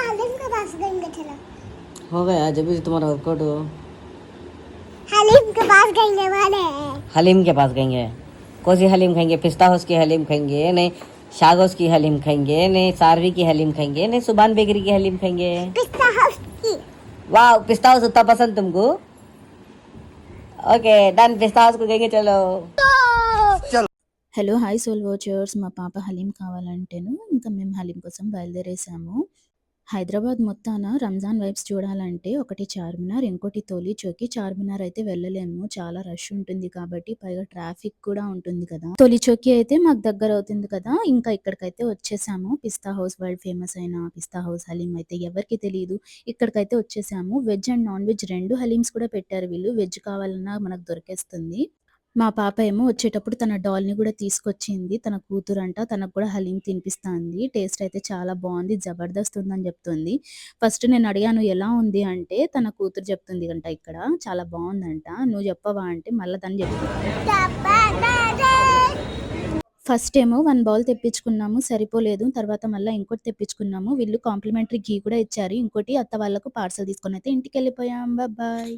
हलीम के पास गएंगे चलो। हो गया जब भी तुम्हारा वर्कआउट हो। हलीम के पास गएंगे वाले हैं। हलीम के पास गएंगे। कौन सी हलीम खाएंगे? पिस्ता हाउस की हलीम खाएंगे नहीं, शागोस की हलीम खाएंगे नहीं, सारवी की हलीम खाएंगे नहीं, सुबान बेकरी की हलीम खाएंगे। पिस्ता हाउस की। वाह, पिस्ता हाउस उतना पसंद तुमको? ओके डन, पिस्ता हाउस को गएंगे चलो। Hello hi soul watchers. మా పాప హలీం కావాలంటేను ఇంకా మేము హలీం కోసం బయలుదేరేసాము. హైదరాబాద్ మొత్తాన రంజాన్ వైబ్స్ చూడాలంటే ఒకటి చార్మినార్, ఇంకోటి తొలి చౌకి. చార్మినార్ అయితే వెళ్ళలేము, చాలా రష్ ఉంటుంది కాబట్టి, పైగా ట్రాఫిక్ కూడా ఉంటుంది కదా. తొలి చౌకి అయితే మాకు దగ్గర అవుతుంది కదా, ఇంకా ఇక్కడికైతే వచ్చేసాము. పిస్తా హౌస్, వరల్డ్ ఫేమస్ అయిన పిస్తా హౌస్ హలీం అయితే ఎవరికి తెలియదు. ఇక్కడికైతే వచ్చేసాము. వెజ్ అండ్ నాన్ వెజ్ రెండు హలీమ్స్ కూడా పెట్టారు వీళ్ళు. వెజ్ కావాలన్నా మనకు దొరికేస్తుంది. మా పాప ఏమో వచ్చేటప్పుడు తన డాల్‌ని గూడా తీసుకొచ్చింది. తన కూతురంట. తనకు కూడా హలీం తినిపిస్తాంది. టేస్ట్ అయితే చాలా బావుంది. జబర్దస్త్ ఉందని జెప్తుంది. ఫస్ట్ నేను అడిగాను ఎలా ఉంది అంటే, తన కూతురు చెప్తుంది అంట ఇక్కడ చాలా బావుందంట. నువ్వు చెప్పవా అంటే మళ్ళా తను చెప్తుంది. ఫస్ట్ ఏమో 1 బౌల్ తెప్పించుకున్నాము. సరిపోలేదు. తర్వాత మళ్ళా ఇంకోటి తెప్పించుకున్నాము. వీళ్ళు కాంప్లిమెంటరీ ఘీ కూడా ఇచ్చారు. ఇంకోటి అత్త వాళ్ళకు పార్సెల్ తీసుకొనైతే ఇంటికెళ్ళిపోయాం. బాయ్.